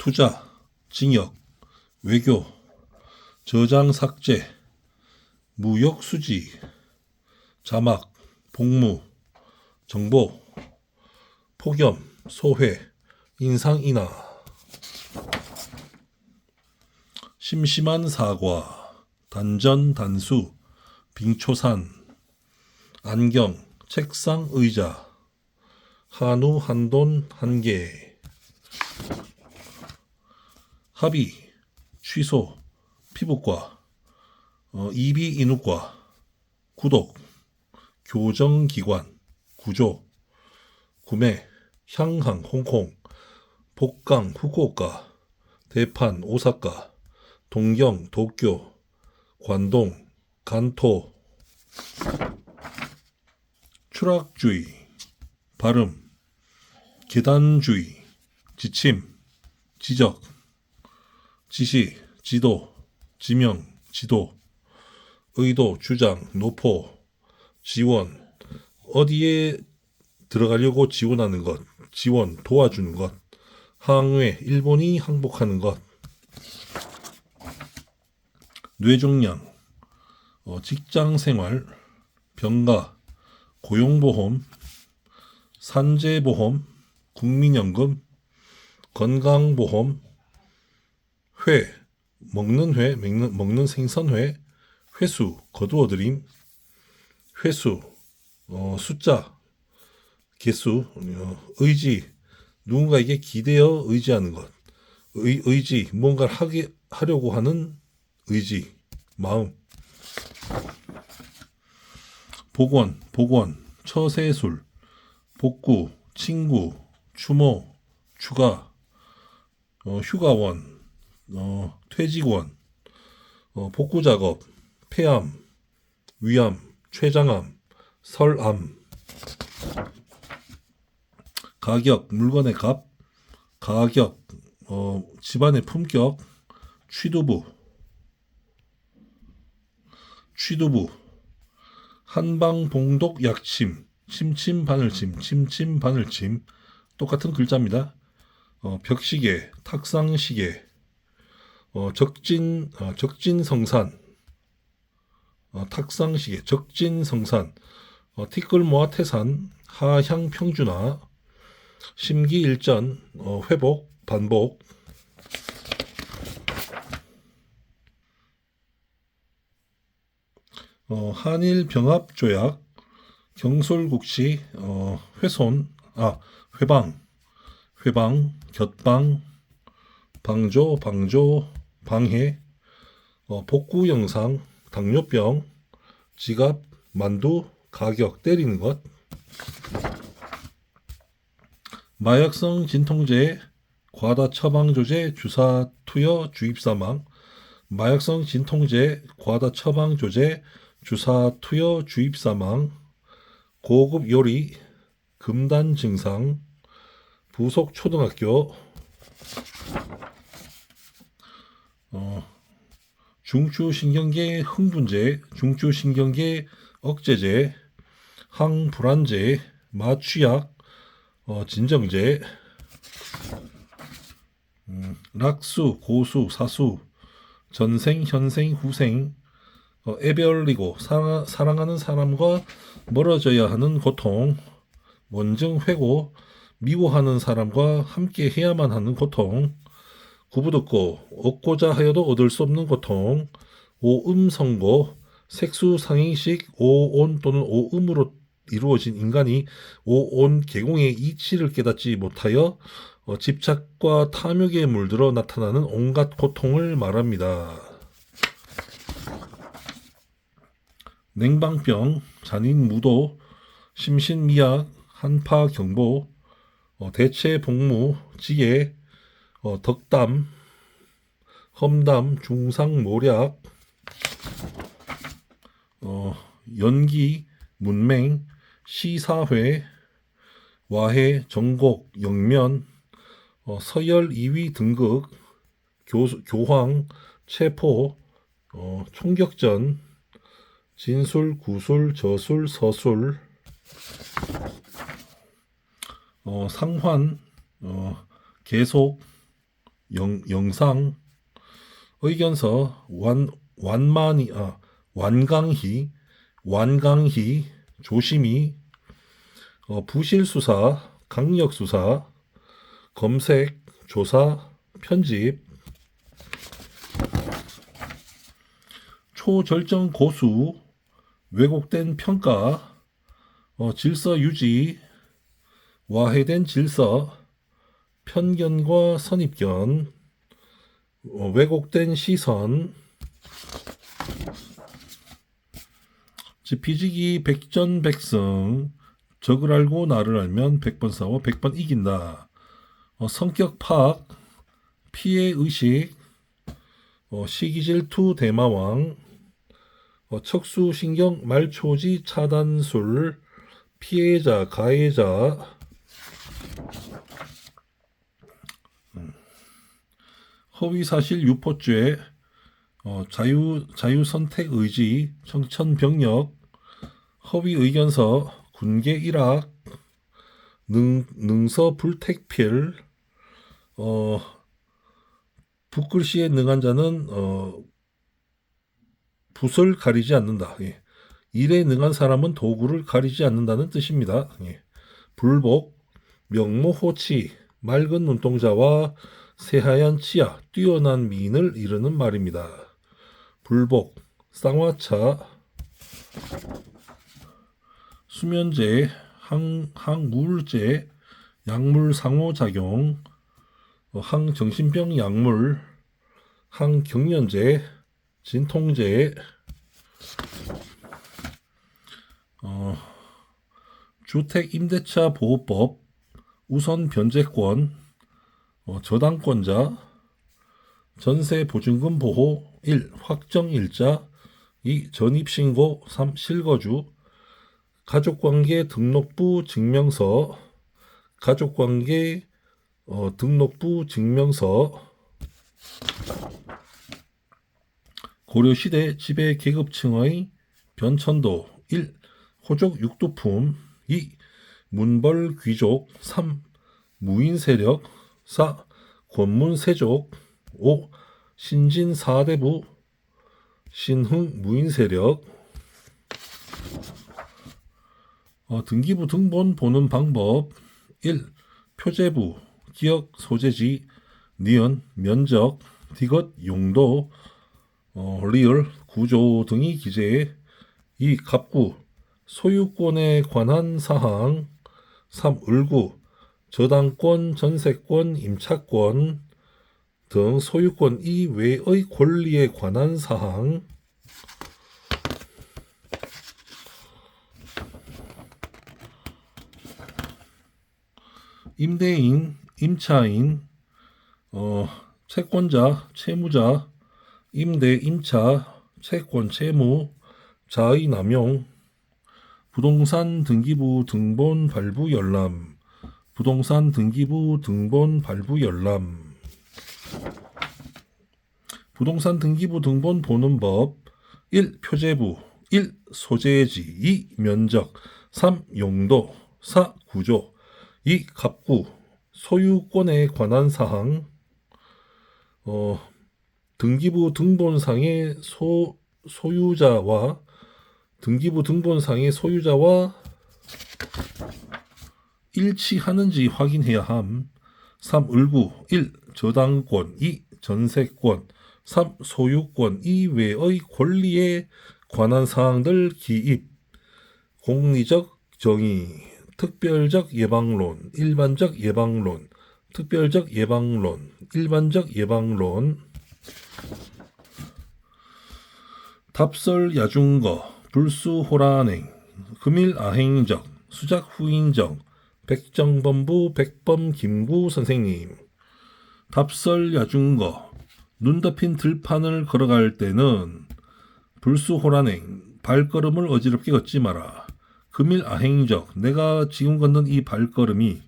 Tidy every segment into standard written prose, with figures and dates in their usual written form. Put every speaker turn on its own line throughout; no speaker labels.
투자, 징역, 외교, 저장 삭제, 무역 수지, 자막, 복무, 정보, 폭염, 소회, 인상 인하, 심심한 사과, 단전 단수, 빙초산, 안경, 책상 의자, 한우 한돈 한개, 합의, 취소, 피부과, 이비인후과, 구독, 교정기관, 구조, 구매, 향항 홍콩, 복강 후쿠오카, 대판 오사카, 동경 도쿄, 관동 간토, 추락주의, 발음, 계단주의, 지침, 지적, 지시, 지도, 지명, 지도, 의도, 주장, 노포, 지원, 어디에 들어가려고 지원하는 것, 지원, 도와주는 것, 항외, 일본이 항복하는 것, 뇌종양, 직장생활, 병가, 고용보험, 산재보험, 국민연금, 건강보험, 회, 먹는 회, 먹는 생선회, 회수, 거두어들임, 회수, 숫자, 개수, 의지, 누군가에게 기대어 의지하는 것, 의지, 뭔가를 하려고 하는 의지, 마음, 복원, 처세술, 복구, 친구, 추모, 추가, 휴가원, 퇴직원, 복구작업, 폐암, 위암, 췌장암, 설암, 가격, 물건의 값, 가격, 집안의 품격, 취두부, 한방봉독 약침, 침침 바늘침, 똑같은 글자입니다. 벽시계, 탁상시계, 적진성산, 탁상시계, 적진성산, 티끌모아 태산, 하향평준화, 심기일전, 회복, 반복, 한일병합조약, 경솔국시, 훼손, 회방, 곁방, 방조, 방해, 복구영상, 당뇨병, 지갑, 만두, 가격, 때리는 것, 마약성 진통제, 과다 처방조제, 주사 투여, 주입사망, 마약성 진통제, 과다 처방조제, 주사 투여, 주입사망, 고급 요리, 금단 증상, 부속 초등학교, 중추신경계 흥분제, 중추신경계 억제제, 항불안제, 마취약, 진정제, 락수, 고수, 사수, 전생, 현생, 후생, 애별리고 사랑하는 사람과 멀어져야 하는 고통, 원증, 회고, 미워하는 사람과 함께 해야만 하는 고통, 구부듣고 얻고자 하여도 얻을 수 없는 고통, 오음성고, 색수상행식 오온 또는 오음으로 이루어진 인간이 오온 계공의 이치를 깨닫지 못하여 집착과 탐욕에 물들어 나타나는 온갖 고통을 말합니다. 냉방병, 잔인무도, 심신미약, 한파경보, 대체복무, 지혜, 덕담, 험담, 중상모략, 연기, 문맹, 시사회, 와해, 정곡, 영면, 서열 2위 등극, 교황, 체포, 총격전, 진술, 구술, 저술, 서술, 상환, 계속, 영상, 의견서, 완강히, 조심히, 부실수사, 강력수사, 검색, 조사, 편집, 초절정 고수, 왜곡된 평가, 질서 유지, 와해된 질서, 편견과 선입견, 왜곡된 시선, 지피지기 백전백승, 적을 알고 나를 알면 100번 싸워 100번 이긴다. 성격 파악, 피해의식, 시기질투 대마왕, 척수신경 말초지 차단술, 피해자 가해자, 허위사실 유포죄, 자유선택의지, 청천벽력, 허위의견서, 군계 일학, 능서 불택필, 붓글씨에 능한 자는 붓을 가리지 않는다. 예. 일에 능한 사람은 도구를 가리지 않는다는 뜻입니다. 예. 불복, 명모호치, 맑은 눈동자와 새하얀 치아, 뛰어난 미인을 이르는 말입니다. 불복, 쌍화차, 수면제, 항우울제, 약물 상호작용, 항정신병 약물, 항경련제, 진통제, 주택임대차 보호법, 우선 변제권, 저당권자, 전세보증금 보호, 1. 확정일자, 2. 전입신고, 3. 실거주, 가족관계 등록부 증명서, 가족관계 등록부 증명서, 고려시대 지배계급층의 변천도, 1. 호족 육두품, 2. 문벌귀족, 3. 무인세력, 4. 권문세족, 5. 신진사대부, 신흥 무인세력. 등기부 등본 보는 방법. 1. 표제부, 기억 소재지, 니은, 면적, 디귿, 용도, 리을, 구조 등이 기재. 2. 갑구, 소유권에 관한 사항. 3. 을구, 저당권, 전세권, 임차권 등 소유권 이외의 권리에 관한 사항. 임대인, 임차인, 채권자, 채무자, 임대, 임차, 채권, 채무, 자의 남용, 부동산 등기부 등본 발부 열람, 부동산 등기부 등본 발부 열람. 부동산 등기부 등본 보는 법. 1. 표제부, 1. 소재지, 2. 면적, 3. 용도, 4. 구조, 2. 갑구, 소유권에 관한 사항. 등기부 등본상의 소유자와 등기부 등본상의 소유자와 일치하는지 확인해야 함. 3. 을구, 1. 저당권, 2. 전세권, 3. 소유권 이외의 권리에 관한 사항들 기입. 공리적 정의, 특별적 예방론, 일반적 예방론, 특별적 예방론, 일반적 예방론. 답설 야중거, 불수호란행, 금일아행적, 수작후인정, 백정범부 백범 김구 선생님. 답설 야중거, 눈 덮인 들판을 걸어갈 때는 불수호란행, 발걸음을 어지럽게 걷지 마라. 금일아행적, 내가 지금 걷는 이 발걸음이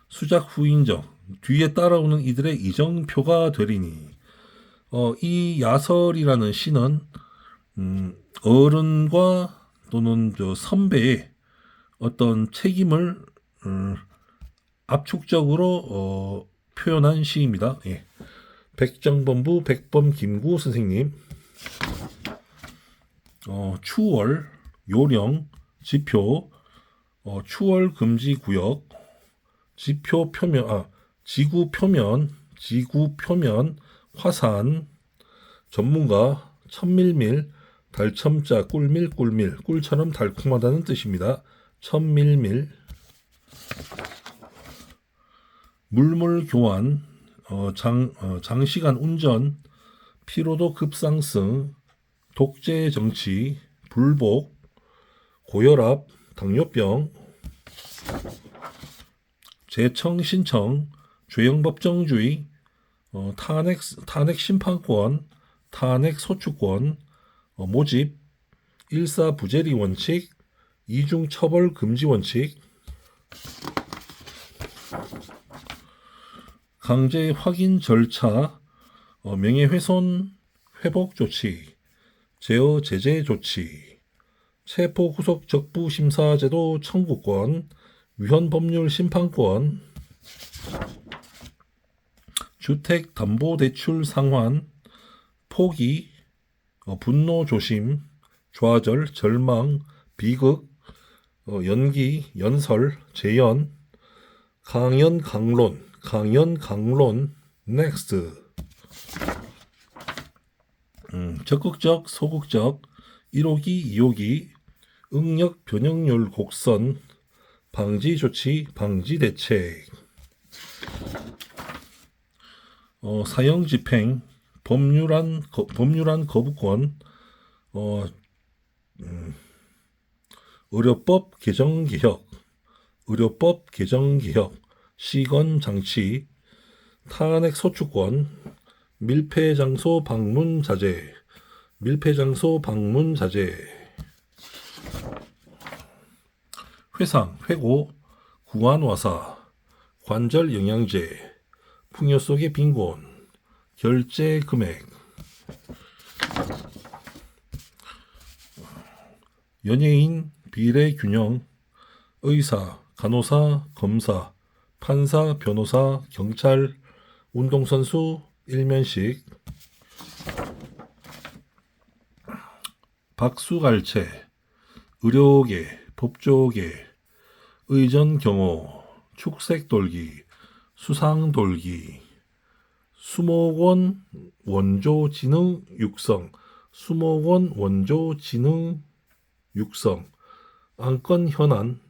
수작후인정, 뒤에 따라오는 이들의 이정표가 되리니. 이 야설이라는 시는 어른과 또는 선배의 어떤 책임을 압축적으로 표현한 시입니다. 예. 백정본부 백범 김구 선생님. 추월, 요령, 지표, 추월 금지 구역, 지구 표면, 화산, 전문가, 천밀밀, 달첨자, 꿀밀, 꿀처럼 달콤하다는 뜻입니다. 천밀밀. 물물 교환, 장시간 운전, 피로도 급상승, 독재 정치, 불복, 고혈압, 당뇨병, 재청 신청, 죄형법정주의, 탄핵 심판권, 탄핵 소추권, 모집, 일사부재리 원칙, 이중처벌 금지 원칙, 강제 확인 절차, 명예훼손 회복 조치, 제어 제재 조치, 체포 구속 적부 심사제도 청구권, 위헌 법률 심판권, 주택 담보 대출 상환, 포기, 분노 조심, 좌절, 절망, 비극, 연기, 연설, 재연, 강연 강론, 넥스트. 적극적, 소극적, 1호기, 2호기, 응력, 변형률, 곡선, 방지 조치, 방지 대책, 사형 집행, 법률안 거부권, 의료법 개정 개혁, 시건 장치, 탄핵 소추권, 밀폐 장소 방문 자제, 회상, 회고, 구안와사, 관절 영양제, 풍요 속의 빈곤, 결제 금액, 연예인 비례 균형, 의사, 간호사, 검사, 판사, 변호사, 경찰, 운동선수, 일면식, 박수갈채, 의료계, 법조계, 의전경호, 축색돌기, 수상돌기, 수목원 원조지능 육성, 안건 현안,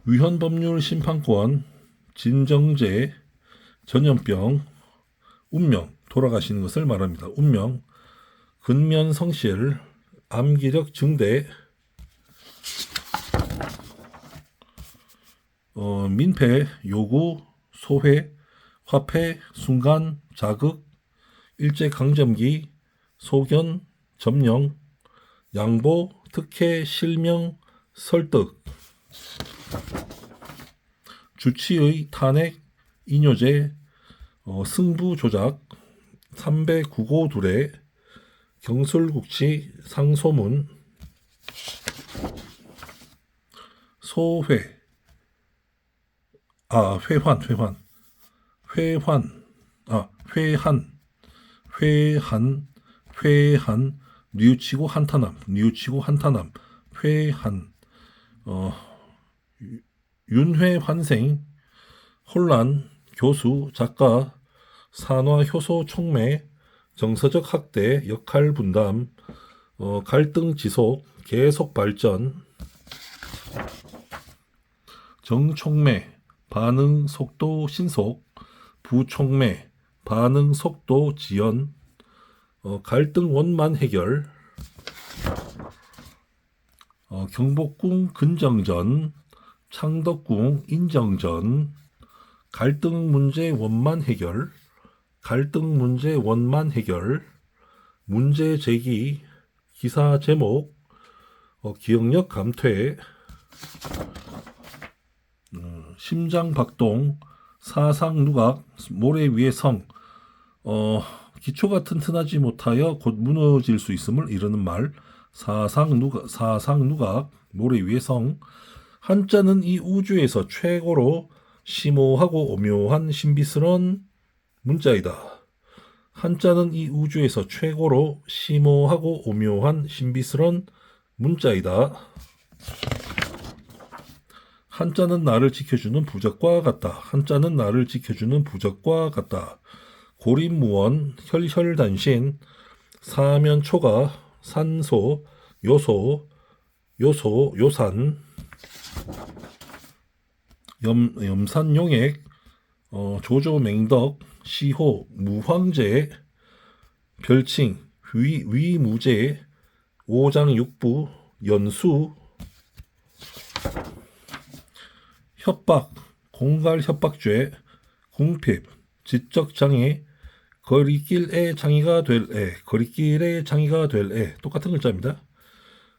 위헌 법률 심판권, 진정제, 전염병, 운명, 돌아가시는 것을 말합니다. 운명, 근면성실, 암기력 증대, 민폐, 요구, 소회, 화폐, 순간, 자극, 일제강점기, 소견, 점령, 양보, 특혜, 실명, 설득, 주치의, 탄핵, 인효제, 승부 조작, 309고 두례, 경술국치, 상소문, 소회, 회한, 뉘우치고 한탄함, 회한, 윤회 환생, 혼란, 교수, 작가, 산화 효소 촉매, 정서적 학대, 역할 분담, 갈등 지속, 계속 발전, 정촉매, 반응 속도 신속, 부촉매, 반응 속도 지연, 갈등 원만 해결, 경복궁 근정전, 창덕궁 인정전, 갈등 문제 원만 해결, 문제 제기, 기사 제목, 기억력 감퇴, 심장 박동, 사상 누각, 모래 위의 성, 기초가 튼튼하지 못하여 곧 무너질 수 있음을 이르는 말, 사상 누각, 모래 위의 성. 한자는 이 우주에서 최고로 심오하고 오묘한 신비스러운 문자이다. 한자는 이 우주에서 최고로 심오하고 오묘한 신비스러운 문자이다. 한자는 나를 지켜주는 부적과 같다. 한자는 나를 지켜주는 부적과 같다. 고립무원, 혈혈단신, 사면초가, 산소, 요소, 요산, 염산용액, 조조맹덕, 시호, 무황제, 별칭, 위무제, 오장육부, 연수, 협박, 공갈협박죄, 궁핍, 지적장애, 거리길의 장애가 될 애, 거리길의 장애가 될 애, 똑같은 글자입니다.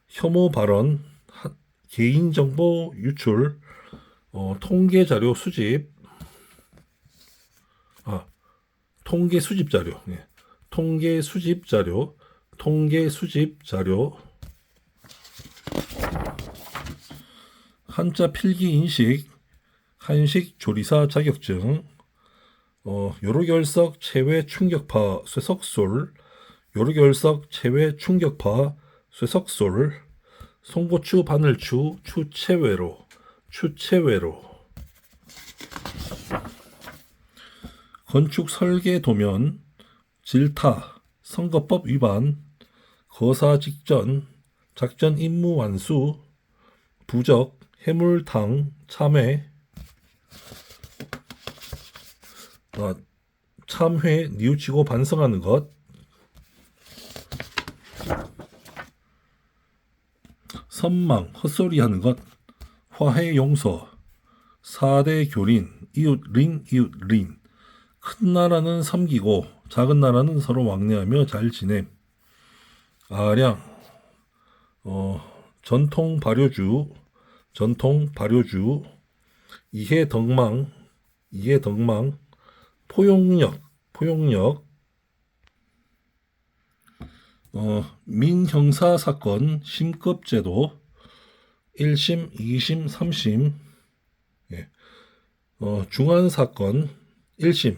혐오 발언, 개인정보 유출, 통계자료 수집, 통계 수집 자료, 통계 수집 자료, 통계 수집 자료, 한자 필기 인식, 한식 조리사 자격증, 요로결석 체외 충격파 쇠석솔, 요로결석 체외 충격파 쇠석솔, 송고추 바늘추 추체외로, 건축 설계 도면, 질타, 선거법 위반, 거사 직전, 작전 임무 완수, 부적, 해물탕, 참회, 참회, 뉘우치고 반성하는 것, 선망, 헛소리하는 것, 화해 용서, 4대 교린, 이웃린, 큰 나라는 섬기고 작은 나라는 서로 왕래하며 잘 지냄, 아량, 전통 발효주, 이해덕망, 포용력, 민형사사건 심급제도 1심, 2심, 3심, 중한사건 1심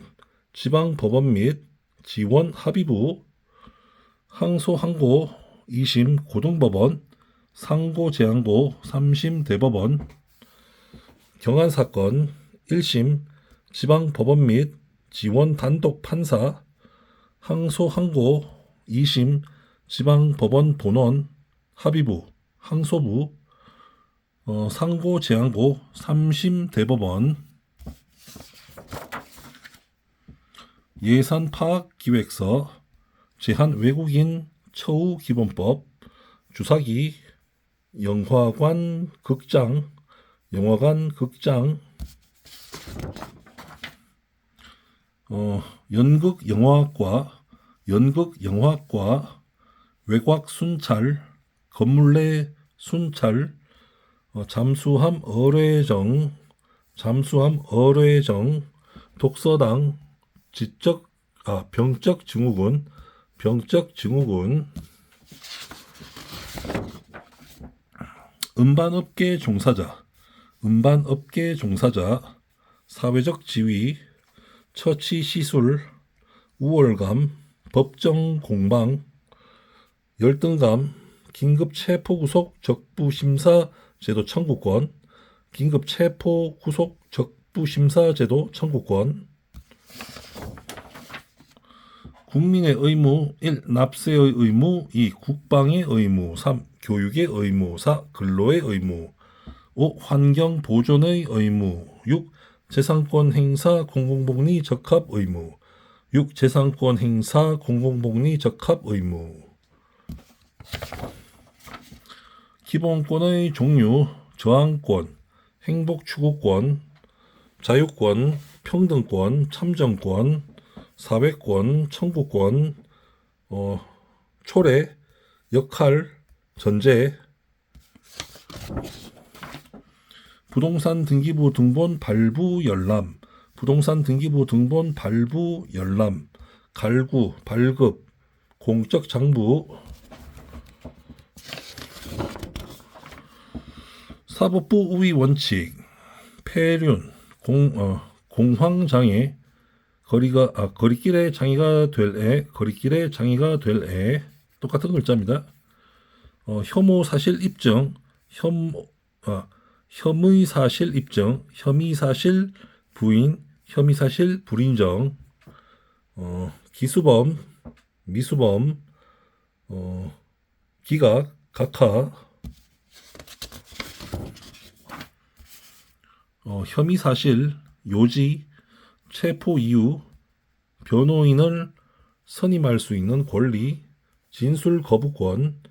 지방법원 및 지원합의부, 항소항고 2심 고등법원, 상고재항고 3심 대법원, 경안사건 1심 지방법원 및 지원단독판사, 항소항고 2심 지방법원 본원, 합의부, 항소부, 상고재항고 3심 대법원, 예산파악기획서, 제한외국인 처우기본법, 주사기, 영화관 극장, 연극영화학과, 외곽순찰, 건물내 순찰, 잠수함 어뢰정, 독서당, 병적증후군, 음반업계 종사자, 사회적 지위, 처치시술, 우월감, 법정 공방, 열등감, 긴급체포구속 적부심사제도 청구권, 긴급체포구속 적부심사제도 청구권, 국민의 의무 1. 납세의 의무 2. 국방의 의무 3. 교육의 의무 4. 근로의 의무 5. 환경 보존의 의무 6. 재산권 행사 공공복리 적합 의무 6. 재산권 행사 공공복리 적합 의무. 기본권의 종류, 저항권, 행복추구권, 자유권, 평등권, 참정권, 사회권, 청구권, 초래, 역할, 전제, 부동산 등기부 등본 발부 열람, 갈구, 발급, 공적 장부, 사법부 우위 원칙, 폐륜, 공황장애, 거리길의 장애가 될 애, 거리길의 장애가 될 애, 똑같은 글자입니다. 혐오 사실 입증, 혐의 사실 입증, 혐의 사실 부인, 혐의 사실 불인정, 기수범, 미수범, 기각, 각하, 혐의 사실, 요지, 체포 이유, 변호인을 선임할 수 있는 권리, 진술 거부권,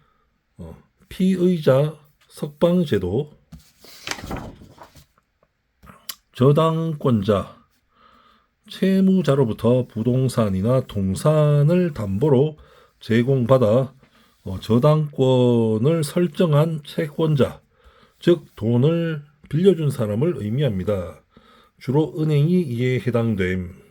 피의자 석방제도, 저당권자, 채무자로부터 부동산이나 동산을 담보로 제공받아 저당권을 설정한 채권자, 즉 돈을 빌려준 사람을 의미합니다. 주로 은행이 이에 해당됨.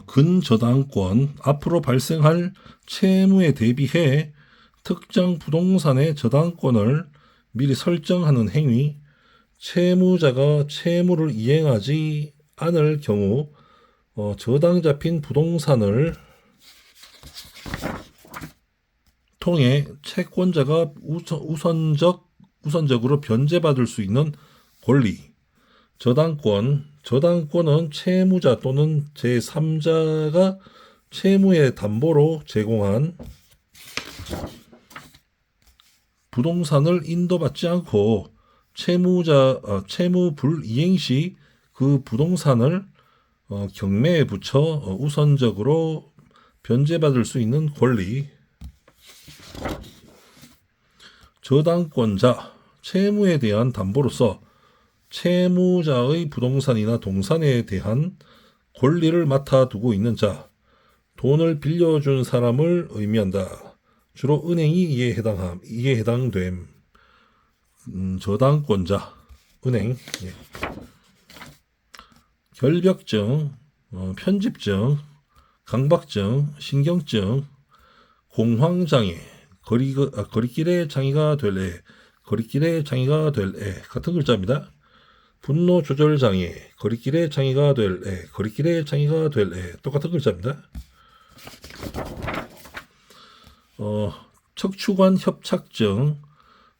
근저당권, 앞으로 발생할 채무에 대비해 특정 부동산의 저당권을 미리 설정하는 행위, 채무자가 채무를 이행하지 않을 경우 저당 잡힌 부동산을 통해 채권자가 우선적으로 변제받을 수 있는 권리, 저당권은 채무자 또는 제3자가 채무의 담보로 제공한 부동산을 인도받지 않고 채무 불이행 시 그 부동산을 경매에 붙여 우선적으로 변제받을 수 있는 권리. 저당권자, 채무에 대한 담보로서 채무자의 부동산이나 동산에 대한 권리를 맡아두고 있는 자, 돈을 빌려준 사람을 의미한다. 주로 은행이 이에 해당됨. 저당권자, 은행. 예. 결벽증, 편집증, 강박증, 신경증, 공황장애, 거리길의 장애가 될 애, 거리길의 장애가 될 애, 같은 글자입니다. 분노 조절 장애, 거리길의 장애가 될 애, 거리길의 장애가 될 애, 똑같은 글자입니다. 척추관 협착증,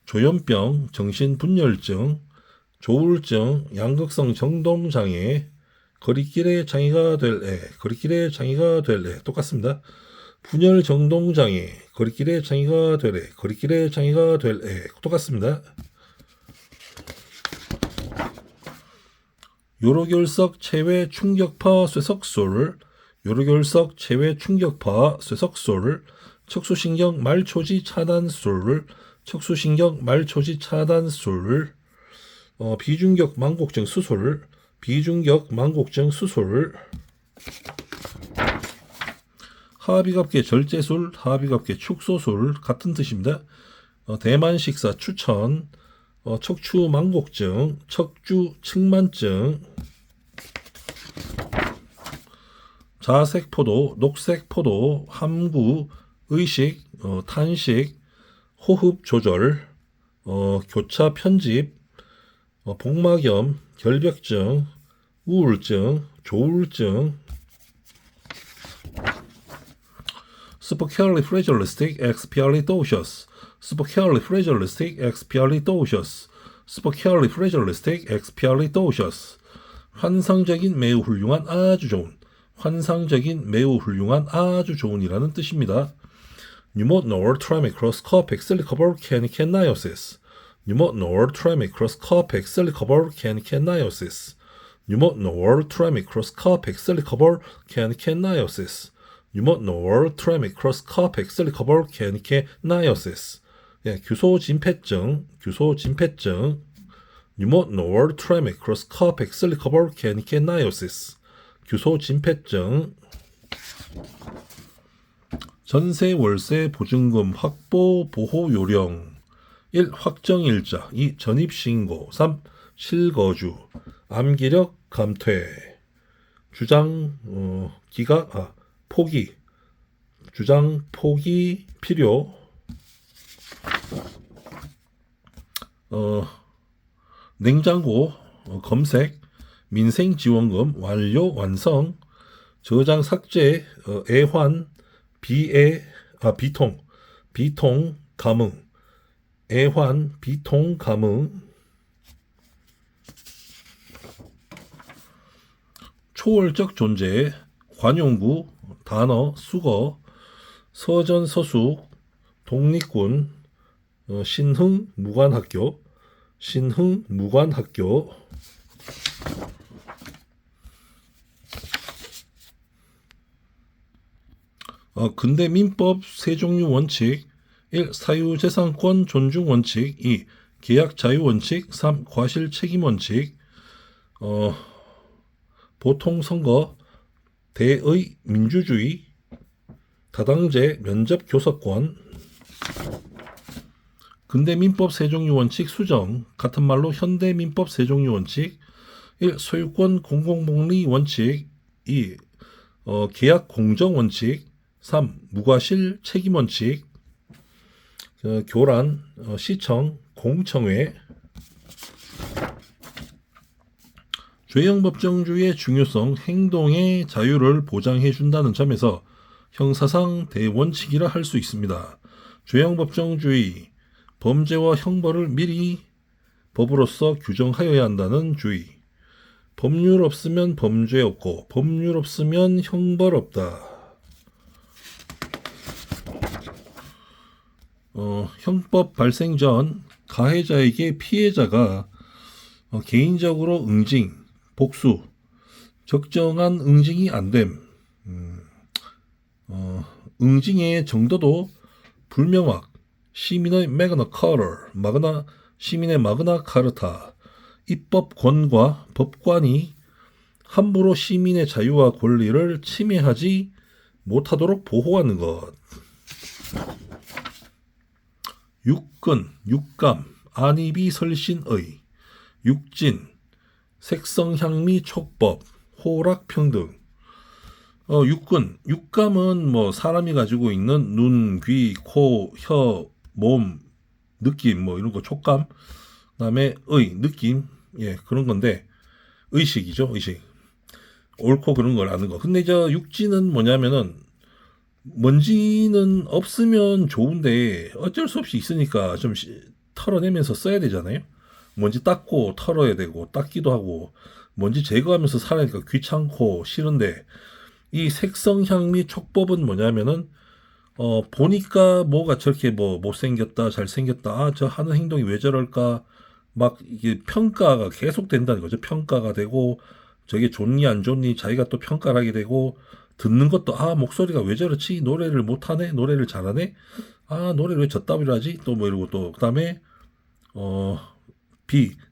조현병, 정신분열증, 조울증, 양극성 정동장애, 거리길의 장애가 될 애, 거리길의 장애가 될 애, 똑같습니다. 분열 정동장애, 거리길의 장애가 될 애, 거리길의 장애가 될 애, 똑같습니다. 요로결석 체외 충격파 쇠석술, 요로결석 체외 충격파 쇠석술, 척수신경 말초지 차단술, 척수신경 말초지 차단술, 비중격 망곡증 수술, 비중격 망곡증 수술, 하비갑계 절제술, 하비갑계 축소술, 같은 뜻입니다. 대만 식사 추천, 척추 망곡증, 척추 측만증, 자색포도, 녹색포도, 함구, 의식, 탄식, 호흡 조절, 교차 편집, 복막염, 결벽증, 우울증, 조울증, supercalifragilistic expialidocious, supercalifragilistic expialidocious, supercalifragilistic expialidocious, 환상적인 매우 훌륭한 아주 좋은, 환상적인 매우 훌륭한 아주 좋은이라는 뜻입니다. pneumothorax corpus canicanaiosis, pneumothorax corpus canicanaiosis, pneumothorax corpus canicanaiosis, pneumothorax corpus canicanaiosis. 예, 규소진폐증, pneumothorax corpus canicanaiosis, 규소진폐증. 전세 월세 보증금 확보 보호 요령. 1. 확정일자. 2. 전입신고. 3. 실거주. 암기력 감퇴. 주장 포기. 주장 포기 필요. 냉장고 검색. 민생지원금 완료 완성. 저장 삭제 애환 비통 감응. 애환 비통 감응. 초월적 존재. 관용구 단어 수거. 서전서숙 독립군. 신흥 무관학교. 근대 민법 세 종류 원칙. 1. 사유재산권 존중 원칙. 2. 계약 자유 원칙. 3. 과실 책임 원칙. 보통선거. 대의 민주주의. 다당제 면접 교섭권. 근대 민법 세 종류 원칙 수정. 같은 말로 현대 민법 세 종류 원칙. 1. 소유권 공공복리 원칙. 2. 계약 공정 원칙. 3. 무과실 책임 원칙. 교란 시청 공청회. 죄형법정주의의 중요성. 행동의 자유를 보장해 준다는 점에서 형사상 대원칙이라 할 수 있습니다. 죄형법정주의. 범죄와 형벌을 미리 법으로서 규정하여야 한다는 주의. 법률 없으면 범죄 없고 법률 없으면 형벌 없다. 형법 발생 전 가해자에게 피해자가 개인적으로 응징, 복수, 적정한 응징이 안됨. 응징의 정도도 불명확. 시민의 시민의 마그나 카르타. 입법권과 법관이 함부로 시민의 자유와 권리를 침해하지 못하도록 보호하는 것. 육근, 육감, 안입이 설신의. 육진, 색성향미 촉법, 호락평등. 육감은 사람이 가지고 있는 눈, 귀, 코, 혀, 몸, 느낌 이런 거 촉감. 그다음에 느낌. 그런 건데 의식이죠, 의식. 옳고 그런 걸 아는 거. 근데 육지는 뭐냐면은 먼지는 없으면 좋은데 어쩔 수 없이 있으니까 좀 털어내면서 써야 되잖아요. 먼지 닦고 털어야 되고 닦기도 하고 먼지 제거하면서 살아니까 귀찮고 싫은데, 이 색성향미 촉법은 뭐냐면은 보니까 뭐가 저렇게 못생겼다 잘생겼다 저 하는 행동이 왜 저럴까 이게 평가가 계속 된다는 거죠. 평가가 되고 저게 좋니 안 좋니 자기가 또 평가를 하게 되고, 듣는 것도 목소리가 왜 저렇지, 노래를 못하네, 노래를 잘하네, 노래를 왜 저따위로 하지, 또 이러고, 또 그다음에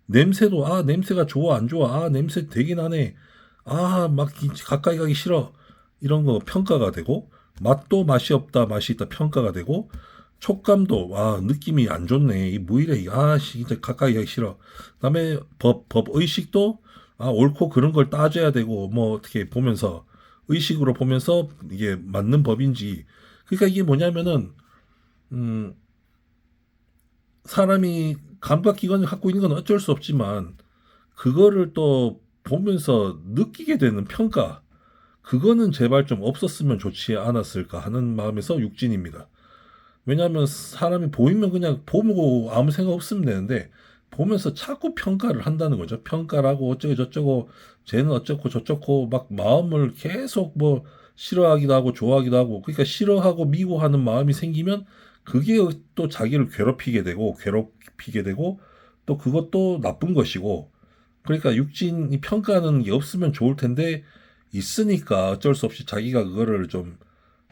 냄새도 냄새가 좋아 안 좋아, 냄새 되게 나네, 가까이 가기 싫어, 이런 거 평가가 되고, 맛도 맛이 없다 맛이 있다 평가가 되고, 촉감도 느낌이 안 좋네, 이 무이래, 진짜 가까이 가기 싫어. 그다음에 법 의식도 옳고 그런 걸 따져야 되고, 어떻게 보면서 의식으로 보면서 이게 맞는 법인지. 그러니까 이게 뭐냐면은 사람이 감각기관을 갖고 있는 건 어쩔 수 없지만 그거를 또 보면서 느끼게 되는 평가, 그거는 제발 좀 없었으면 좋지 않았을까 하는 마음에서 육진입니다. 왜냐하면 사람이 보이면 그냥 보고 아무 생각 없으면 되는데 보면서 자꾸 평가를 한다는 거죠. 평가를 하고 어쩌고 저쩌고 쟤는 어쩌고 저쩌고 마음을 계속 싫어하기도 하고 좋아하기도 하고, 그러니까 싫어하고 미워하는 마음이 생기면 그게 또 자기를 괴롭히게 되고 또 그것도 나쁜 것이고, 그러니까 육진이 평가하는 게 없으면 좋을 텐데 있으니까 어쩔 수 없이 자기가 그거를 좀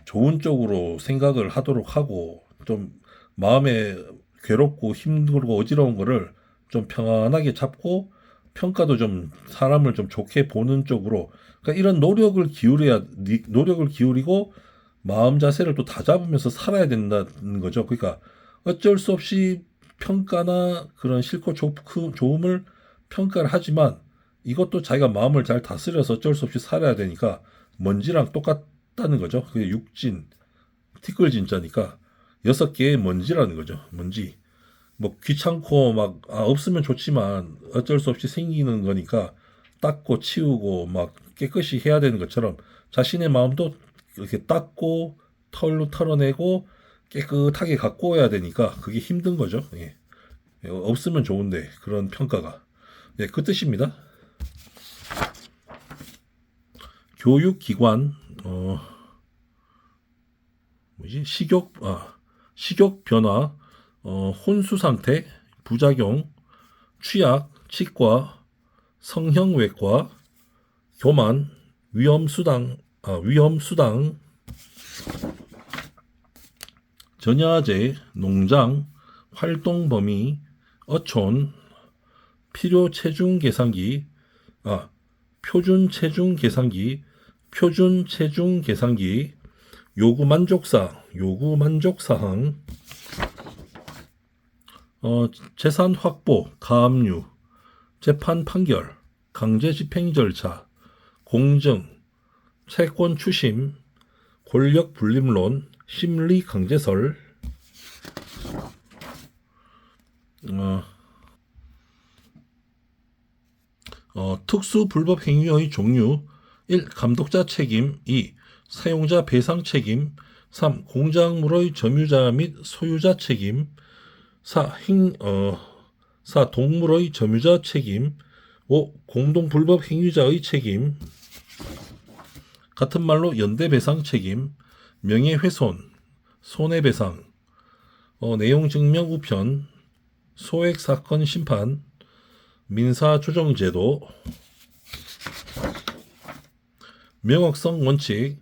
좋은 쪽으로 생각을 하도록 하고, 좀 마음에 괴롭고 힘들고 어지러운 거를 좀 편안하게 잡고 평가도 좀 사람을 좀 좋게 보는 쪽으로, 그러니까 이런 노력을 기울이고 마음 자세를 또 다 잡으면서 살아야 된다는 거죠. 그러니까 어쩔 수 없이 평가나 그런 싫고 좋음을 평가를 하지만 이것도 자기가 마음을 잘 다스려서 어쩔 수 없이 살아야 되니까 먼지랑 똑같다는 거죠. 그게 육진, 티끌진자니까 6개의 먼지라는 거죠. 먼지. 뭐 귀찮고 막 없으면 좋지만 어쩔 수 없이 생기는 거니까 닦고 치우고 막 깨끗이 해야 되는 것처럼 자신의 마음도 이렇게 닦고 털로 털어내고 깨끗하게 갖고 와야 되니까 그게 힘든 거죠. 예. 없으면 좋은데 그런 평가가. 예, 그 뜻입니다. 교육기관 식욕 변화, 혼수 상태, 부작용, 취약, 치과, 성형외과, 교만, 위험수당, 전야제, 농장, 활동 범위, 어촌, 필요 체중 계산기, 표준 체중 계산기, 요구 만족사항, 재산 확보, 가압류, 재판 판결, 강제 집행 절차, 공정, 채권 추심, 권력 분립론, 심리 강제설, 특수 불법 행위의 종류 1. 감독자 책임 2. 사용자 배상 책임 3. 공작물의 점유자 및 소유자 책임 4. 동물의 점유자 책임 5. 공동 불법 행위자의 책임 같은 말로 연대배상 책임 명예훼손 손해배상 내용 증명 우편 소액사건 심판 민사조정제도 명확성 원칙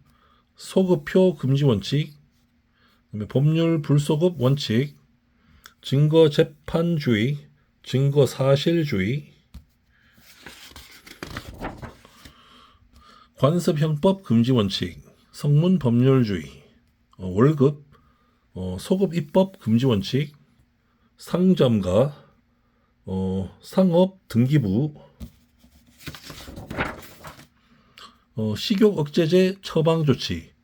소급표 금지 원칙 법률 불소급 원칙 증거 재판주의 증거 사실주의 관습형법 금지 원칙 성문 법률주의 월급 소급 입법 금지 원칙 상점가 상업 등기부 식욕 억제제 처방 조치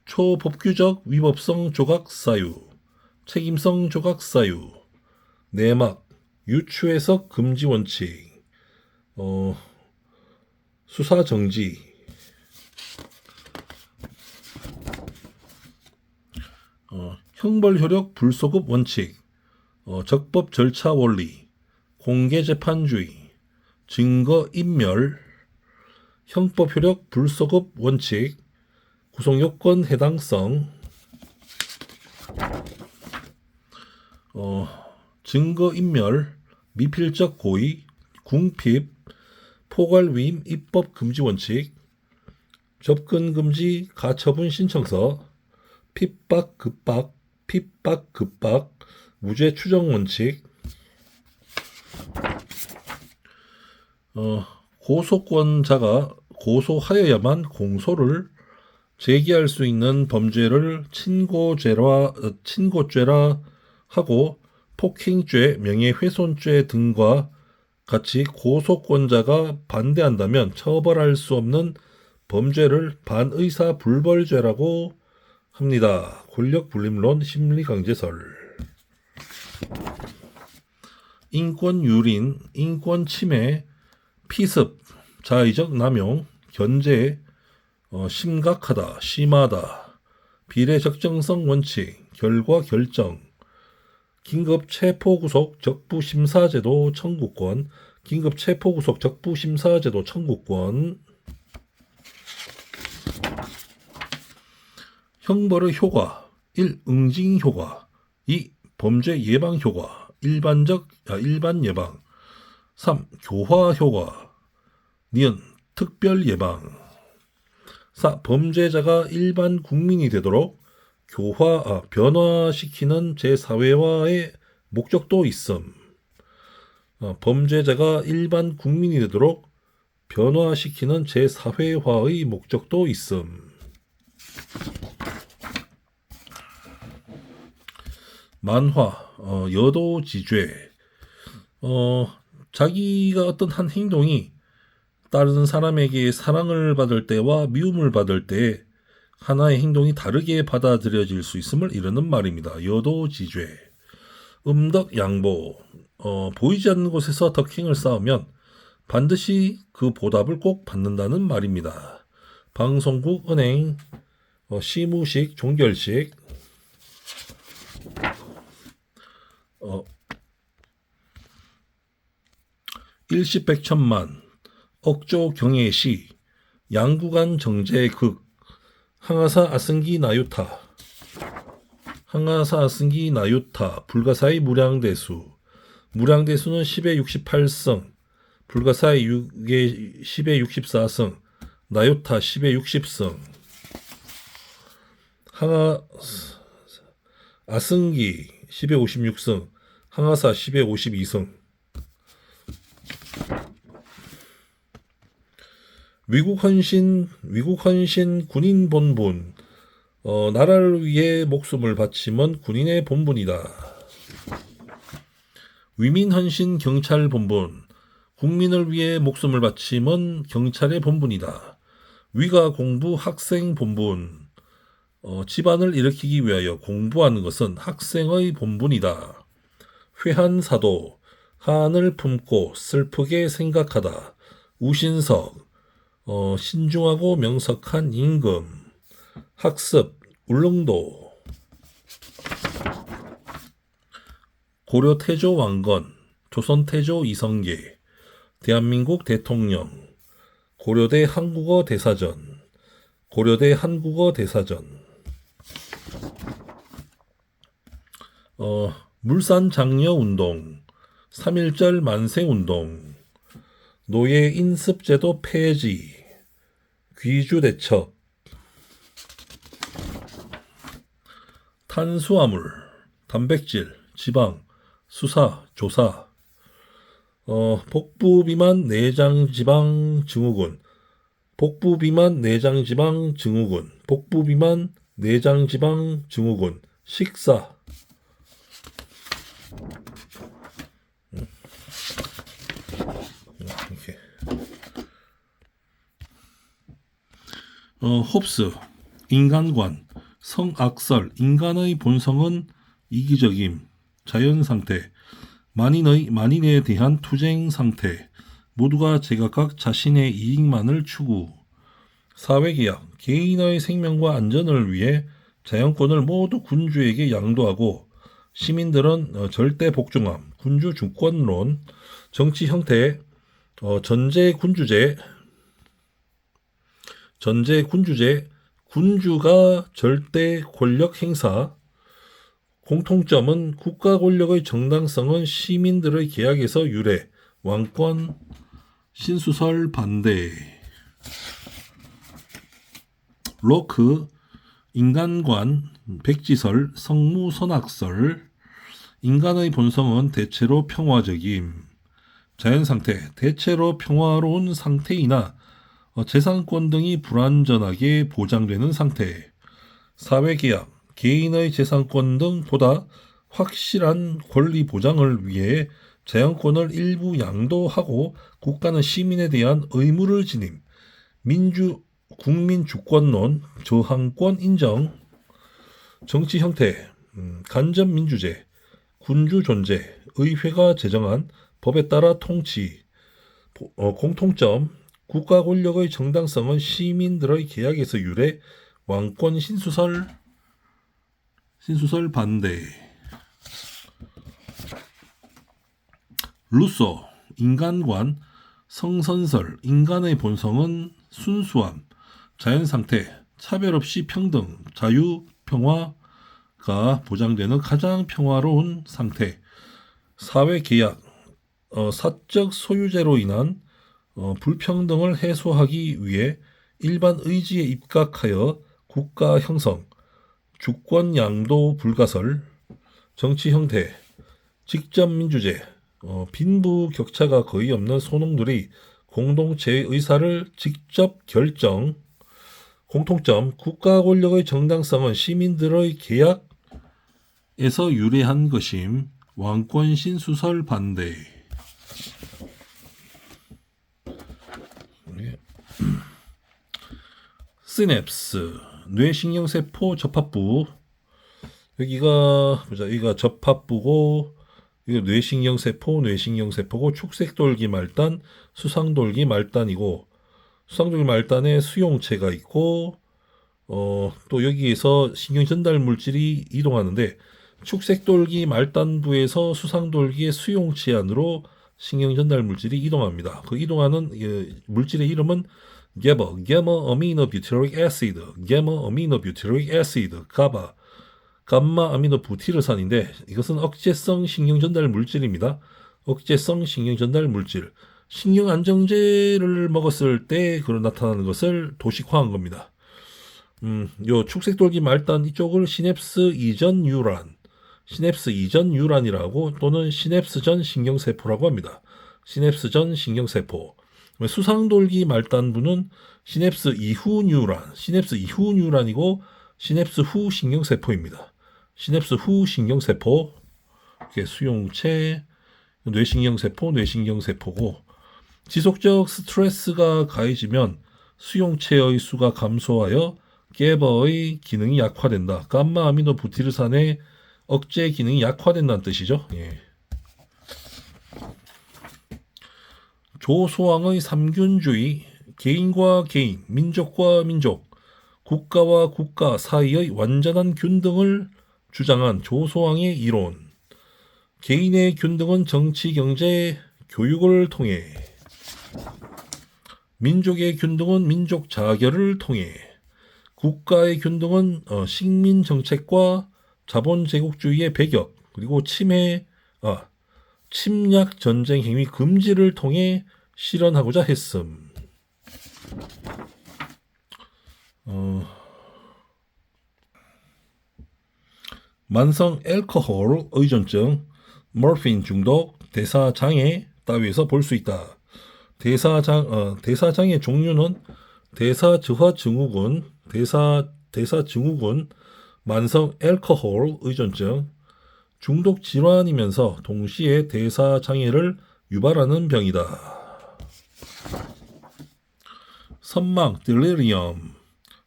초법규적 위법성 조각 사유 책임성 조각 사유 내막 유추해석 금지 원칙 수사 정지 형벌 효력 불소급 원칙 적법 절차 원리 공개 재판주의 증거 인멸 형법 효력 불소급 원칙 구성요건 해당성 증거 인멸 미필적 고의 궁핍 포괄위임 입법 금지 원칙 접근 금지 가처분 신청서 핍박 급박 무죄 추정 원칙 고소권자가 고소하여야만 공소를 제기할 수 있는 범죄를 친고죄라 하고 폭행죄, 명예훼손죄 등과 같이 고소권자가 반대한다면 처벌할 수 없는 범죄를 반의사불벌죄라고 합니다. 권력분립론 심리강제설 인권유린, 인권침해, 피습, 자의적 남용, 견제, 심각하다, 심하다, 비례적정성 원칙, 결과 결정, 긴급 체포구속 적부심사제도 청구권, 긴급 체포구속 적부심사제도 청구권, 형벌의 효과 1. 응징 효과 2. 범죄 예방 효과 일반 예방 3. 교화 효과 니은 특별 예방 4. 범죄자가 일반 국민이 되도록 변화시키는 제사회화의 목적도 있음. 범죄자가 일반 국민이 되도록 변화시키는 제사회화의 목적도 있음. 만화, 여도지죄. 자기가 어떤 한 행동이 다른 사람에게 사랑을 받을 때와 미움을 받을 때 하나의 행동이 다르게 받아들여질 수 있음을 이르는 말입니다. 여도지죄. 음덕양보. 보이지 않는 곳에서 덕행을 쌓으면 반드시 그 보답을 꼭 받는다는 말입니다. 방송국, 은행, 시무식, 종결식. 일시백천만, 억조 경애시, 양구간 정제극, 항아사 아승기 나유타, 항아사 아승기 나유타, 불가사의 무량대수, 무량대수는 10의 68성, 불가사의 6의 10의 64성, 나유타 10의 60성, 항아 아승기 10의 56성, 항아사 10의 52성. 위국헌신 군인 본분. 나라를 위해 목숨을 바치면 군인의 본분이다. 위민헌신 경찰 본분. 국민을 위해 목숨을 바치면 경찰의 본분이다. 위가 공부 학생 본분. 집안을 일으키기 위하여 공부하는 것은 학생의 본분이다. 회한사도. 한을 품고 슬프게 생각하다. 우신석. 신중하고 명석한 임금. 학습, 울릉도. 고려 태조 왕건, 조선 태조 이성계, 대한민국 대통령, 고려대 한국어 대사전, 고려대 한국어 대사전. 물산 장려 운동, 3.1절 만세 운동, 노예 인습제도 폐지, 귀주 대첩, 탄수화물, 단백질, 지방, 수사, 조사, 복부 비만 내장 지방 증후군, 복부 비만 내장 지방 증후군, 복부 비만 내장 지방 증후군, 식사. 이렇게. 홉스, 인간관, 성악설. 인간의 본성은 이기적임, 자연상태, 만인에 대한 투쟁 상태, 모두가 제각각 자신의 이익만을 추구. 사회계약, 개인의 생명과 안전을 위해 자연권을 모두 군주에게 양도하고 시민들은 절대 복종함. 군주 주권론. 정치 형태, 전제군주제, 군주가 절대 권력 행사. 공통점은 국가 권력의 정당성은 시민들의 계약에서 유래. 왕권 신수설 반대. 로크, 인간관, 백지설, 성무선악설. 인간의 본성은 대체로 평화적임. 자연상태, 대체로 평화로운 상태이나 재산권 등이 불완전하게 보장되는 상태. 사회계약, 개인의 재산권 등보다 확실한 권리 보장을 위해 재산권을 일부 양도하고 국가는 시민에 대한 의무를 지님. 국민 주권론, 저항권 인정. 정치 형태, 간접민주제, 군주 존재, 의회가 제정한 법에 따라 통치. 공통점, 국가 권력의 정당성은 시민들의 계약에서 유래. 왕권 신수설 반대. 루소, 인간관, 성선설. 인간의 본성은 순수함, 자연상태, 차별 없이 평등, 자유, 평화가 보장되는 가장 평화로운 상태. 사회계약, 사적 소유제로 인한 불평등을 해소하기 위해 일반 의지에 입각하여 국가 형성, 주권 양도 불가설. 정치 형태, 직접 민주제, 빈부 격차가 거의 없는 소농들이 공동체의 의사를 직접 결정. 공통점, 국가 권력의 정당성은 시민들의 계약에서 유래한 것임. 왕권 신수설 반대. 시냅스 뇌신경세포 접합부. 여기가 보자. 여기가 접합부고 이거 뇌신경세포고 축색돌기 말단, 수상돌기 말단이고 수상돌기 말단에 수용체가 있고 또 여기에서 신경 전달 물질이 이동하는데 축색돌기 말단부에서 수상돌기의 수용체 안으로 신경 전달 물질이 이동합니다. 그 이동하는 물질의 이름은 gamma aminobutyric acid, 감마 아미노 부티르산인데 이것은 억제성 신경 전달 물질입니다. 억제성 신경 전달 물질. 신경 안정제를 먹었을 때 나타나는 것을 도식화한 겁니다. 요 축색돌기 말단 이쪽을 시냅스 이전 뉴란이라고 또는 시냅스 전 신경세포라고 합니다. 시냅스 전 신경세포. 수상돌기 말단부는 시냅스 이후 뉴란이고 시냅스 후 신경세포입니다. 시냅스 후 신경세포, 수용체, 뇌신경세포고 지속적 스트레스가 가해지면 수용체의 수가 감소하여 게버의 기능이 약화된다. 감마 아미노 부티르산의 억제 기능이 약화된다는 뜻이죠. 예. 조소왕의 삼균주의, 개인과 개인, 민족과 민족, 국가와 국가 사이의 완전한 균등을 주장한 조소왕의 이론. 개인의 균등은 정치, 경제, 교육을 통해, 민족의 균등은 민족 자결을 통해, 국가의 균등은 식민 정책과 자본 제국주의의 배격, 그리고 침략 전쟁 행위 금지를 통해 실현하고자 했음. 만성 알코올 의존증, 모르핀 중독, 대사장애 따위에서 볼 수 있다. 대사장애 종류는 대사증후군, 만성 알코올 의존증, 중독 질환이면서 동시에 대사장애를 유발하는 병이다. 선망, 딜리리엄,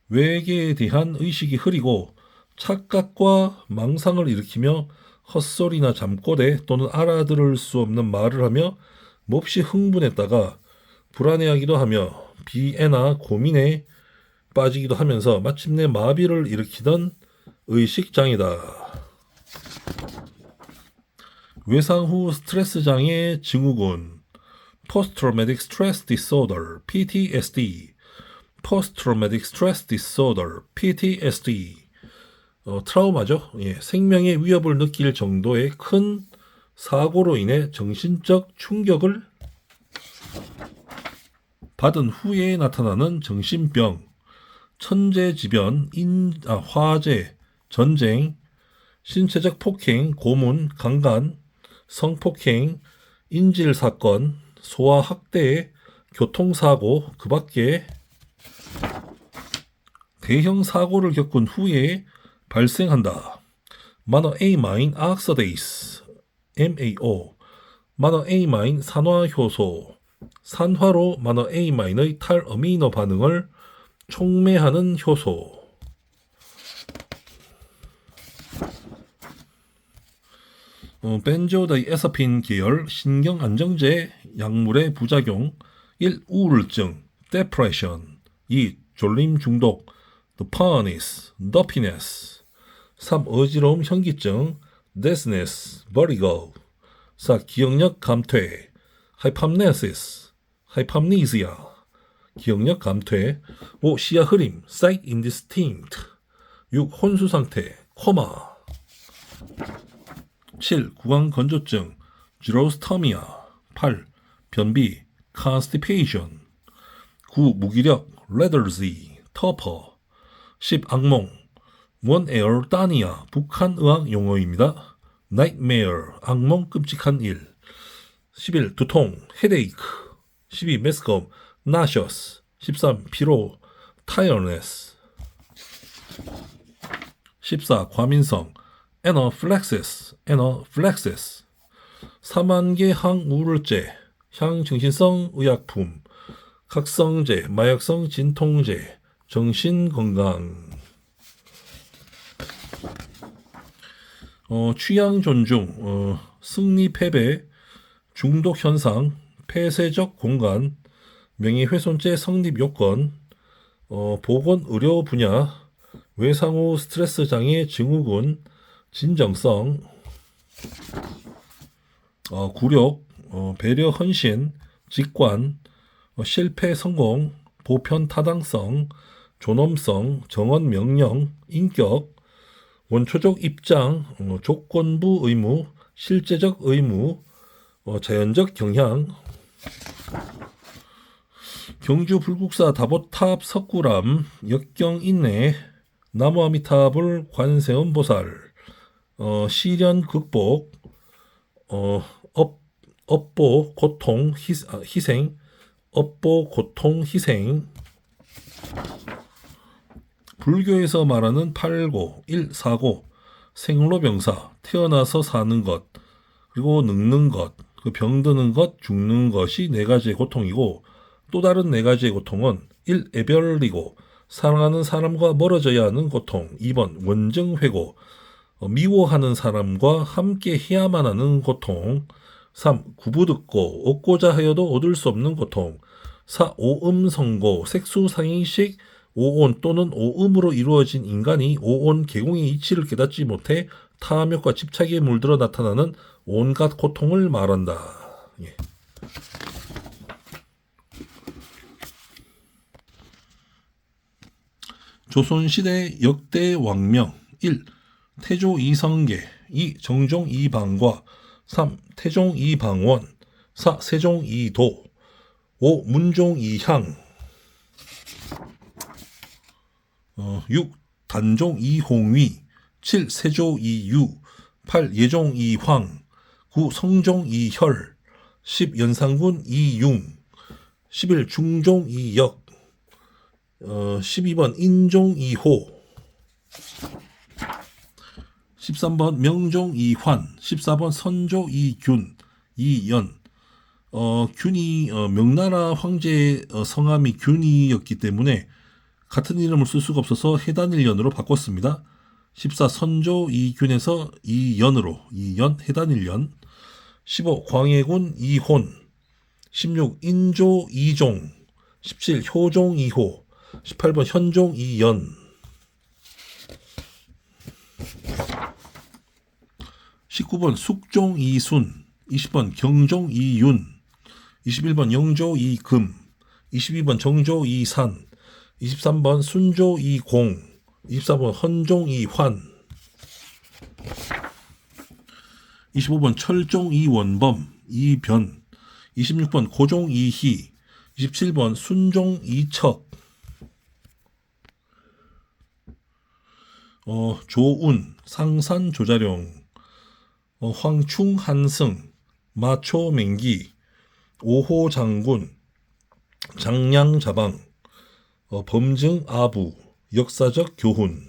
외계에 대한 의식이 흐리고 착각과 망상을 일으키며 헛소리나 잠꼬대 또는 알아들을 수 없는 말을 하며 몹시 흥분했다가 불안해하기도 하며 비애나 고민에 빠지기도 하면서 마침내 마비를 일으키던 의식장애다. 외상 후 스트레스 장애 증후군, Post Traumatic Stress Disorder, PTSD, Post Traumatic Stress Disorder, PTSD. 트라우마죠. 예, 생명의 위협을 느낄 정도의 큰 사고로 인해 정신적 충격을 받은 후에 나타나는 정신병, 천재지변, 화재, 전쟁, 신체적 폭행, 고문, 강간, 성폭행, 인질사건, 소아학대, 교통사고, 그 밖에 대형 사고를 겪은 후에 발생한다. monoamine oxidase, MAO, monoamine 산화효소, 산화로 monoamine의 탈어미노 반응을 촉매하는 효소. 벤조다이에서핀 계열 신경안정제 약물의 부작용. 1. 우울증, depression. 2. 졸림 중독, dopiness. 3. 어지러움 현기증, dizziness, vertigo. 4. 기억력 감퇴, hypomnesia. 기억력 감퇴. 5. 시야 흐림, sight indistinct. 6. 혼수 상태, 코마. 7. 구강 건조증, 지로스토미아. 8. 변비, constipation. 9. 무기력, lethargy, torpor. 10. 악몽, 원에어다니아, 북한 의학 용어입니다. nightmare, 악몽 끔찍한 일. 11. 두통, headache. 12. 메스컴, nauseous. 13. 피로, tiredness. 14. 과민성, anaphylaxis. 3만개 항우울제, 향정신성 의약품, 각성제, 마약성 진통제, 정신건강. 취향 존중, 승리 패배, 중독 현상, 폐쇄적 공간, 명예훼손죄 성립 요건, 보건 의료 분야, 외상후 스트레스 장애 증후군, 진정성, 굴욕, 배려 헌신, 직관, 실패 성공, 보편 타당성, 존엄성, 정언 명령, 인격, 원초적 입장, 조건부 의무, 실제적 의무, 자연적 경향. 경주 불국사 다보탑 석굴암, 역경인내, 나무아미타불 관세음보살, 시련 극복, 업보 고통 희생, 업보 고통 희생. 불교에서 말하는 팔고, 1. 사고, 생로병사, 태어나서 사는 것, 그리고 늙는 것, 그 병드는 것, 죽는 것이 네 가지의 고통이고, 또 다른 네 가지의 고통은 1. 애별이고, 사랑하는 사람과 멀어져야 하는 고통. 2번 원증회고, 미워하는 사람과 함께 해야만 하는 고통. 3. 구부듣고 얻고자 하여도 얻을 수 없는 고통. 4. 오음성고, 색수상의식 오온 또는 오음으로 이루어진 인간이 오온 계공의 이치를 깨닫지 못해 탐욕과 집착에 물들어 나타나는 온갖 고통을 말한다. 예. 조선시대 역대 왕명. 1. 태조 이성계, 2. 정종 이방과, 3. 태종 이방원, 4. 세종 이도, 5. 문종 이향, 6. 단종 이홍위, 7. 세조 이유, 8. 예종 이황, 9. 성종 이혈, 10. 연산군 이융, 11. 중종 이역, 12번 인종 이호, 13번 명종 이환, 14번 선조 이균, 이연. 균이 명나라 황제의 성함이 균이었기 때문에 같은 이름을 쓸 수가 없어서 해단일연으로 바꿨습니다. 14. 선조 이균에서 이연으로, 이연 해단일연. 15. 광해군 이혼, 16. 인조 이종, 17. 효종 이호, 18번 현종 이연. 19번 숙종 이순, 20번 경종 이윤, 21번 영조 이금, 22번 정조 이산, 23번 순조 이공, 24번 헌종 이환, 25번 철종 이원범 이변, 26번 고종 이희, 27번 순종 이척. 조운, 상산 조자룡, 황충 한승, 마초 맹기, 오호 장군, 장량 자방, 범증 아부, 역사적 교훈.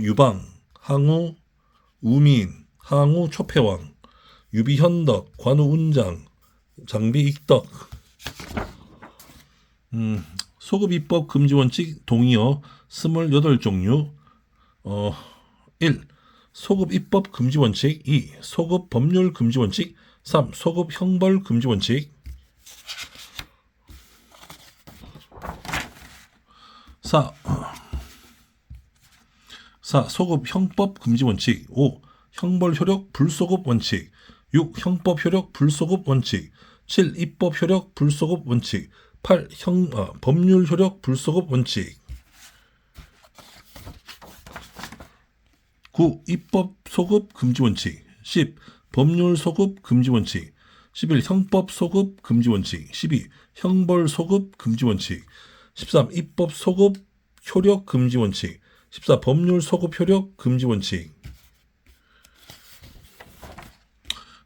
유방, 항우 우민, 항우 초패왕, 유비현덕, 관우운장, 장비익덕. 소급 입법 금지 원칙 동의어 28종류. 1. 소급 입법 금지 원칙. 2. 소급 법률 금지 원칙. 3. 소급 형벌 금지 원칙. 4. 소급 형법 금지 원칙. 5. 형벌 효력 불소급 원칙. 6. 형법 효력 불소급 원칙. 7. 입법 효력 불소급 원칙. 8. 법률 효력 불소급 원칙. 9. 입법 소급 금지 원칙. 10. 법률 소급 금지 원칙. 11. 형법 소급 금지 원칙. 12. 형벌 소급 금지 원칙. 13. 입법 소급 효력 금지 원칙. 14. 법률 소급 효력 금지 원칙.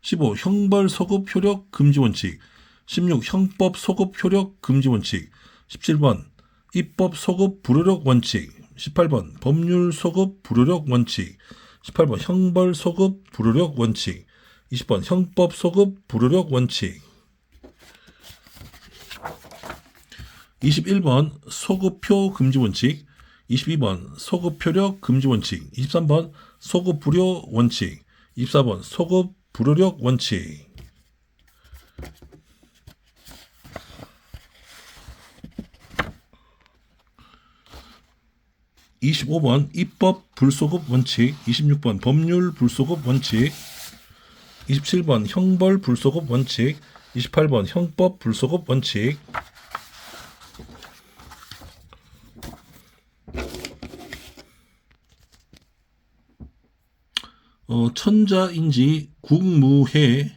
15. 형벌 소급 효력 금지 원칙. 16. 형법 소급 효력 금지 원칙. 17번 입법 소급 불효력 원칙. 18번 법률 소급 불효력 원칙. 18번 형벌 소급 불효력 원칙. 20번 형법 소급 불효력 원칙. 21번 소급표 금지 원칙. 22번 소급 효력 금지 원칙. 23번 소급 불효 원칙. 24번 소급 불효력 원칙. 25번 입법 불소급 원칙. 26번 법률 불소급 원칙. 27번 형벌 불소급 원칙. 28번 형법 불소급 원칙. 천자인지 국무해.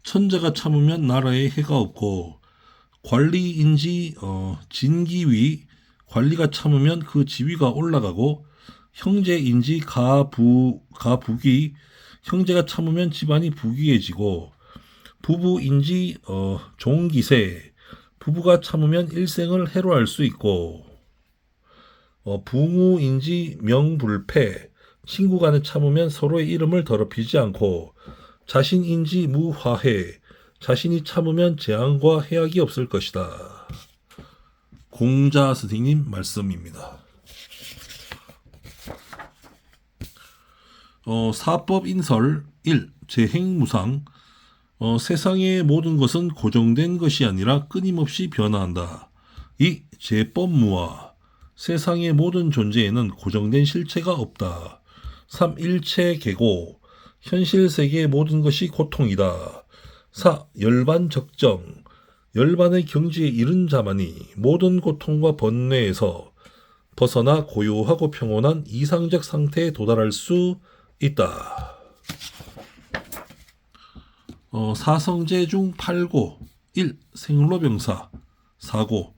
천자가 참으면 나라에 해가 없고, 관리인지 진기위. 관리가 참으면 그 지위가 올라가고, 형제인지 가부기. 형제가 참으면 집안이 부귀해지고, 부부인지 종기세. 부부가 참으면 일생을 해로할 수 있고, 부무인지 명불패. 친구 간에 참으면 서로의 이름을 더럽히지 않고, 자신인지 무화해. 자신이 참으면 재앙과 해악이 없을 것이다. 공자 선생님 말씀입니다. 사법 인설 1. 재행무상. 세상의 모든 것은 고정된 것이 아니라 끊임없이 변화한다. 2. 재법무화. 세상의 모든 존재에는 고정된 실체가 없다. 3. 일체계고. 현실 세계의 모든 것이 고통이다. 4. 열반적정. 열반의 경지에 이른 자만이 모든 고통과 번뇌에서 벗어나 고요하고 평온한 이상적 상태에 도달할 수 있다. 사성제 중 8고. 1. 생로병사. 4고.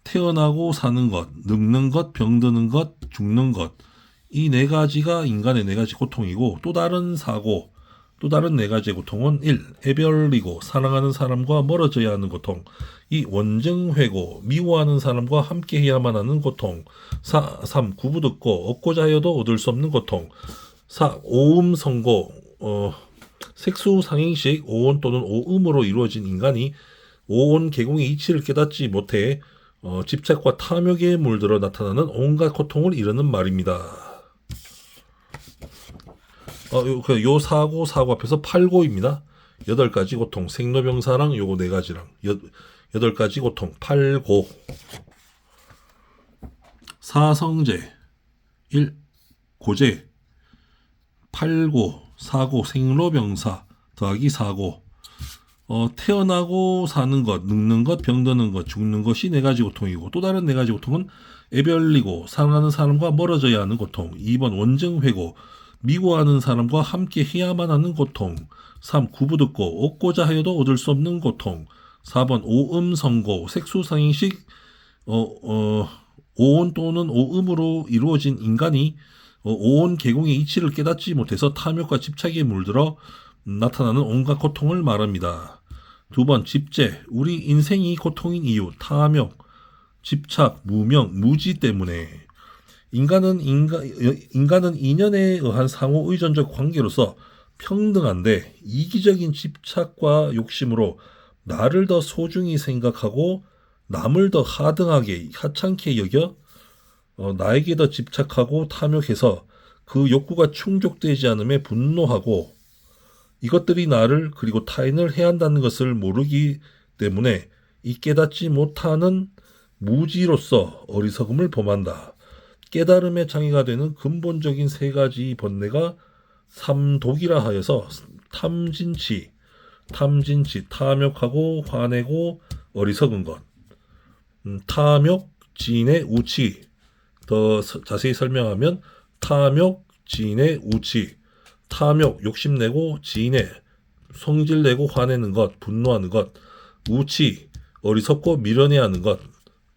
태어나고 사는 것, 늙는 것, 병드는 것, 죽는 것. 이 네 가지가 인간의 네 가지 고통이고, 또 다른 사고, 또 다른 네 가지의 고통은 1. 애별이고 사랑하는 사람과 멀어져야 하는 고통. 2. 원증회고 미워하는 사람과 함께해야만 하는 고통. 3. 구부듣고 얻고자 하여도 얻을 수 없는 고통. 4. 오음성고. 색수상행식 오온 또는 오음으로 이루어진 인간이 오온 계공의 이치를 깨닫지 못해 집착과 탐욕에 물들어 나타나는 온갖 고통을 이르는 말입니다. 요 사고 앞에서 8고입니다. 8가지 고통, 생로병사랑 요거 4가지랑 8가지 고통, 8고. 사성제 1. 고제 8고, 4고, 생로병사 더하기 4고. 태어나고 사는 것, 늙는 것, 병드는 것, 죽는 것이 4가지 고통이고, 또 다른 4가지 고통은 애별이고 사랑하는 사람과 멀어져야 하는 고통. 2번 원증회고 미워하는 사람과 함께 해야만 하는 고통. 3. 구부듣고 얻고자 하여도 얻을 수 없는 고통. 4번 오음성고. 색수상행식 오온 또는 오음으로 이루어진 인간이 오온 계공의 이치를 깨닫지 못해서 탐욕과 집착에 물들어 나타나는 온갖 고통을 말합니다. 2번 집재. 우리 인생이 고통인 이유. 탐욕, 집착, 무명, 무지 때문에. 인간은 인연에 의한 상호 의존적 관계로서 평등한데, 이기적인 집착과 욕심으로 나를 더 소중히 생각하고 남을 더 하찮게 여겨 나에게 더 집착하고 탐욕해서 그 욕구가 충족되지 않음에 분노하고, 이것들이 나를 그리고 타인을 해한다는 것을 모르기 때문에 이 깨닫지 못하는 무지로서 어리석음을 범한다. 깨달음의 장애가 되는 근본적인 3가지 번뇌가 삼독이라 하여서 탐진치, 탐욕하고 화내고 어리석은 것. 탐욕, 진의 우치. 더 자세히 설명하면 탐욕, 진의 우치. 탐욕, 욕심내고, 진의 성질내고 화내는 것, 분노하는 것. 우치, 어리석고 미련해야 하는 것.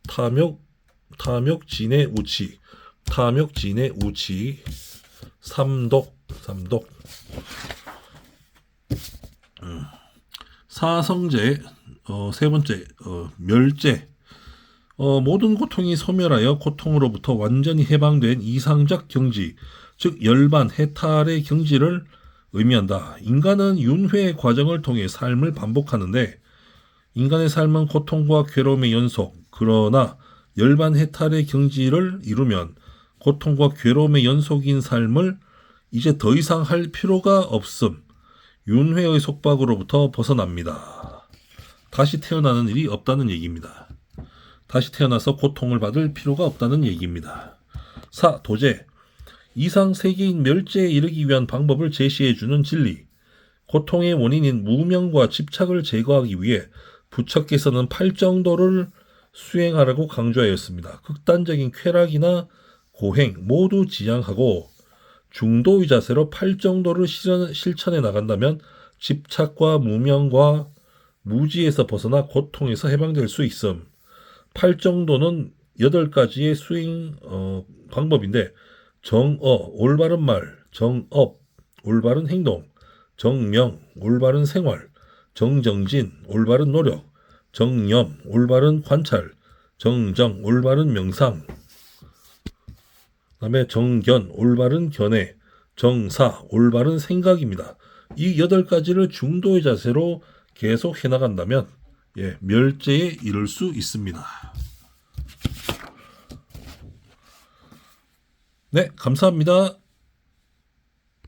탐욕, 진의 우치. 탐욕, 진의 우치. 삼독. 사성제. 3번째 멸제. 모든 고통이 소멸하여 고통으로부터 완전히 해방된 이상적 경지, 즉 열반, 해탈의 경지를 의미한다. 인간은 윤회의 과정을 통해 삶을 반복하는데 인간의 삶은 고통과 괴로움의 연속, 그러나 열반 해탈의 경지를 이루면 고통과 괴로움의 연속인 삶을 이제 더 이상 할 필요가 없음. 윤회의 속박으로부터 벗어납니다. 다시 태어나는 일이 없다는 얘기입니다. 다시 태어나서 고통을 받을 필요가 없다는 얘기입니다. 4. 도제. 이상 세계인 멸제에 이르기 위한 방법을 제시해주는 진리. 고통의 원인인 무명과 집착을 제거하기 위해 부처께서는 팔정도를 수행하라고 강조하였습니다. 극단적인 쾌락이나 고행 모두 지양하고 중도의 자세로 팔정도를 실천해 나간다면 집착과 무명과 무지에서 벗어나 고통에서 해방될 수 있음. 팔정도는 8가지의 수행 방법인데 정어, 올바른 말, 정업, 올바른 행동, 정명, 올바른 생활, 정정진, 올바른 노력, 정념, 올바른 관찰, 정정, 올바른 명상, 그다음에 정견, 올바른 견해, 정사, 올바른 생각입니다. 이 8가지를 중도의 자세로 계속 해나간다면 멸제에 이를 수 있습니다. 네, 감사합니다.